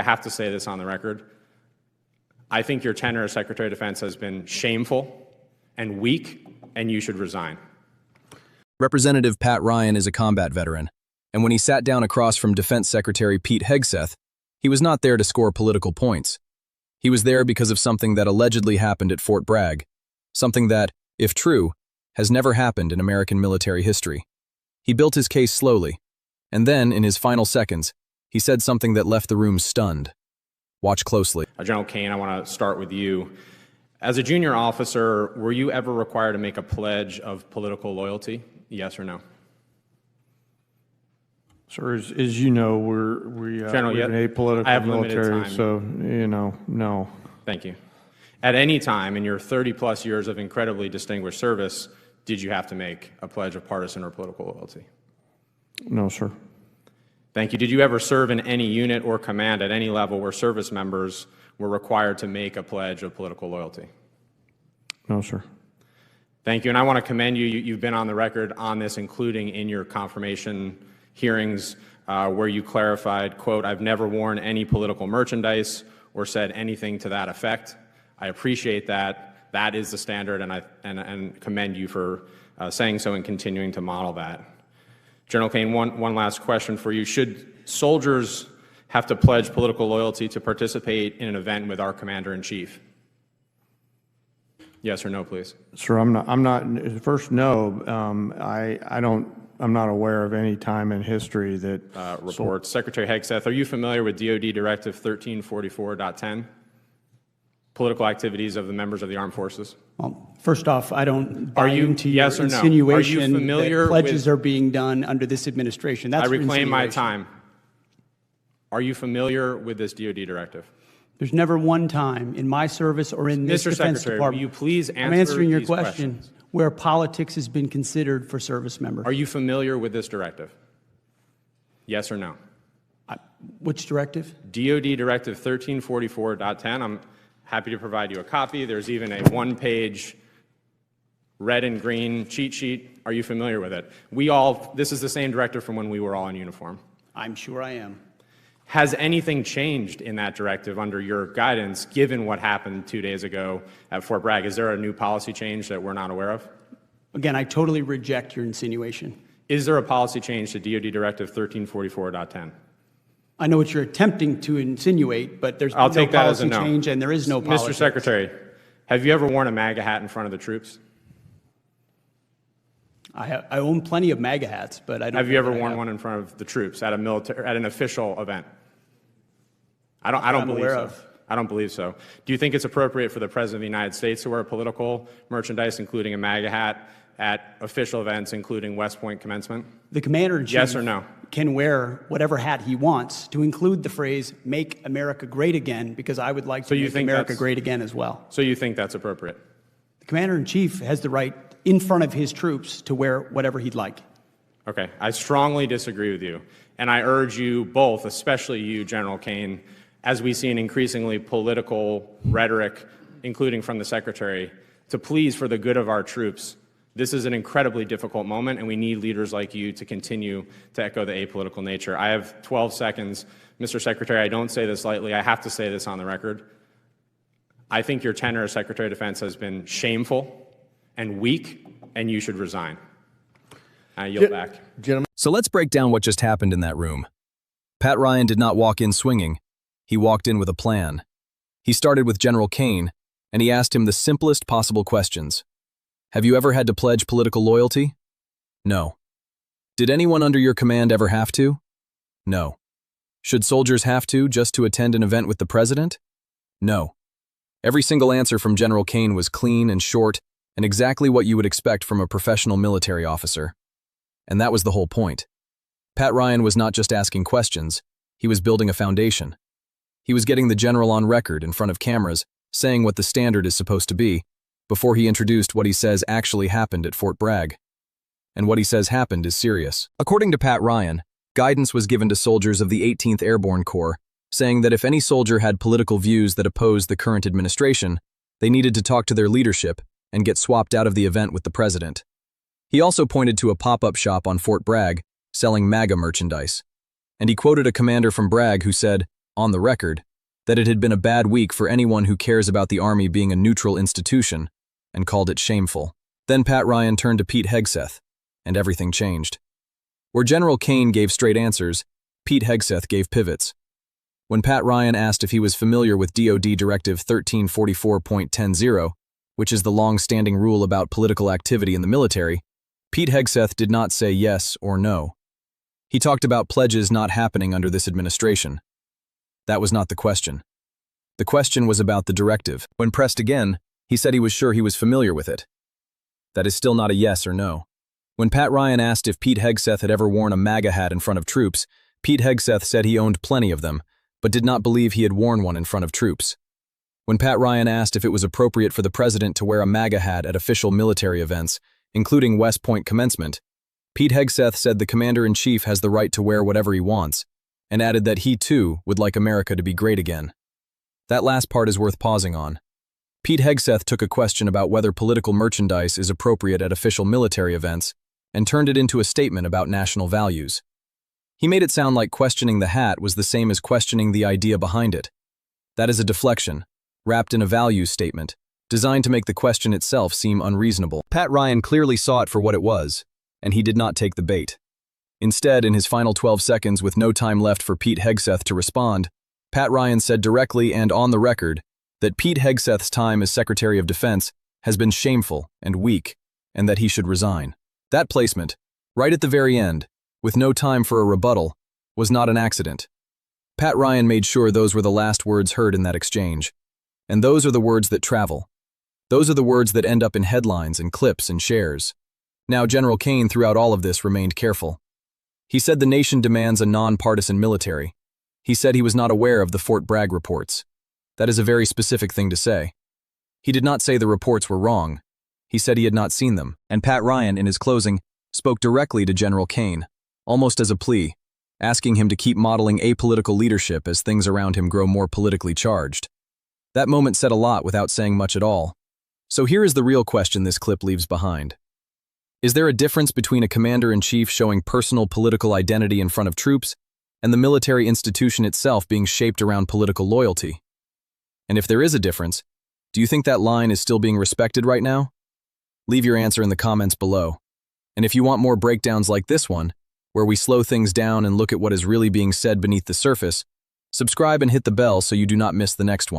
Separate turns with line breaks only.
I have to say this on the record. I think your tenure as Secretary of Defense has been shameful and weak, and you should resign.
Representative Pat Ryan is a combat veteran, and when he sat down across from Defense Secretary Pete Hegseth, he was not there to score political points. He was there because of something that allegedly happened at Fort Bragg, something that, if true, has never happened in American military history. He built his case slowly, and then, in his final seconds, he said something that left the room stunned. Watch closely.
General Kane, I want to start with you. As a junior officer, were you ever required to make a pledge of political loyalty? Yes or no?
Sir, as you know, we're an apolitical military, so, no.
Thank you. At any time in your 30-plus years of incredibly distinguished service, did you have to make a pledge of partisan or political loyalty?
No, sir.
Thank you. Did you ever serve in any unit or command at any level where service members were required to make a pledge of political loyalty?
No, sir.
Thank you. And I want to commend you. You've been on the record on this, including in your confirmation hearings where you clarified, quote, "I've never worn any political merchandise or said anything to that effect." I appreciate that. That is the standard, and I commend you for saying so and continuing to model that. General Kane, one last question for you. Should soldiers have to pledge political loyalty to participate in an event with our Commander-in-Chief? Yes or no, please.
Sir, I'm not. First, no. I'm not aware of any time in history that
reports. Secretary Hegseth, are you familiar with DoD Directive 1344.10? Political activities of the members of the armed forces?
Well, first off, I don't buy into your
yes or no?
insinuation
are you familiar
that pledges are being done under this administration. That's
I reclaim my time. Are you familiar with this DoD directive?
There's never one time in my service or in this
Mr.
Defense
Secretary,
Department.
will you please answer
I'm answering your
these
question
questions.
where politics has been considered for service members.
Are you familiar with this directive? Yes or no?
Which directive?
DoD Directive 1344.10. I'm happy to provide you a copy. There's even a one-page red and green cheat sheet. Are you familiar with it? This is the same directive from when we were all in uniform.
I'm sure I am.
Has anything changed in that directive under your guidance, given what happened 2 days ago at Fort Bragg? Is there a new policy change that we're not aware of?
Again, I totally reject your insinuation.
Is there a policy change to DoD Directive 1344.10?
I know what you're attempting to insinuate, but there's
I'll
no
take that as a
policy
no.
change and there is no policy.
Mr. Secretary, have you ever worn a MAGA hat in front of the troops?
I own plenty of MAGA hats, but I don't.
Have you ever worn one in front of the troops at an official event? I don't believe so. I don't believe so. Do you think it's appropriate for the President of the United States to wear political merchandise, including a MAGA hat, at official events, including West Point commencement?
The Commander-in-Chief
yes or no?
Can wear whatever hat he wants, to include the phrase, "Make America Great Again," because I would like to make America great again as well.
So you think that's appropriate?
The Commander-in-Chief has the right, in front of his troops, to wear whatever he'd like.
Okay. I strongly disagree with you. And I urge you both, especially you, General Kane, as we see an increasingly political rhetoric, including from the Secretary, to please, for the good of our troops, this is an incredibly difficult moment, and we need leaders like you to continue to echo the apolitical nature. I have 12 seconds. Mr. Secretary, I don't say this lightly. I have to say this on the record. I think your tenure as Secretary of Defense has been shameful and weak, and you should resign. I yield back.
Gentlemen.
So let's break down what just happened in that room. Pat Ryan did not walk in swinging. He walked in with a plan. He started with General Kane, and he asked him the simplest possible questions. Have you ever had to pledge political loyalty? No. Did anyone under your command ever have to? No. Should soldiers have to just to attend an event with the president? No. Every single answer from General Kane was clean and short and exactly what you would expect from a professional military officer. And that was the whole point. Pat Ryan was not just asking questions, he was building a foundation. He was getting the general on record in front of cameras, saying what the standard is supposed to be, before he introduced what he says actually happened at Fort Bragg. And what he says happened is serious. According to Pat Ryan, guidance was given to soldiers of the 18th Airborne Corps, saying that if any soldier had political views that opposed the current administration, they needed to talk to their leadership and get swapped out of the event with the president. He also pointed to a pop-up shop on Fort Bragg selling MAGA merchandise. And he quoted a commander from Bragg who said, on the record, that it had been a bad week for anyone who cares about the Army being a neutral institution, and called it shameful. Then Pat Ryan turned to Pete Hegseth, and everything changed. Where General Kane gave straight answers, Pete Hegseth gave pivots. When Pat Ryan asked if he was familiar with DoD Directive 1344.10, which is the long-standing rule about political activity in the military, Pete Hegseth did not say yes or no. He talked about pledges not happening under this administration. That was not the question. The question was about the directive. When pressed again, he said he was sure he was familiar with it. That is still not a yes or no. When Pat Ryan asked if Pete Hegseth had ever worn a MAGA hat in front of troops, Pete Hegseth said he owned plenty of them, but did not believe he had worn one in front of troops. When Pat Ryan asked if it was appropriate for the president to wear a MAGA hat at official military events, including West Point commencement, Pete Hegseth said the commander-in-chief has the right to wear whatever he wants, and added that he, too, would like America to be great again. That last part is worth pausing on. Pete Hegseth took a question about whether political merchandise is appropriate at official military events and turned it into a statement about national values. He made it sound like questioning the hat was the same as questioning the idea behind it. That is a deflection, wrapped in a values statement, designed to make the question itself seem unreasonable. Pat Ryan clearly saw it for what it was, and he did not take the bait. Instead, in his final 12 seconds with no time left for Pete Hegseth to respond, Pat Ryan said directly and on the record that Pete Hegseth's time as Secretary of Defense has been shameful and weak, and that he should resign. That placement, right at the very end, with no time for a rebuttal, was not an accident. Pat Ryan made sure those were the last words heard in that exchange. And those are the words that travel. Those are the words that end up in headlines and clips and shares. Now, General Kane, throughout all of this, remained careful. He said the nation demands a non-partisan military. He said he was not aware of the Fort Bragg reports. That is a very specific thing to say. He did not say the reports were wrong. He said he had not seen them. And Pat Ryan, in his closing, spoke directly to General Kane, almost as a plea, asking him to keep modeling apolitical leadership as things around him grow more politically charged. That moment said a lot without saying much at all. So here is the real question this clip leaves behind. Is there a difference between a commander-in-chief showing personal political identity in front of troops and the military institution itself being shaped around political loyalty? And if there is a difference, do you think that line is still being respected right now? Leave your answer in the comments below. And if you want more breakdowns like this one, where we slow things down and look at what is really being said beneath the surface, subscribe and hit the bell so you do not miss the next one.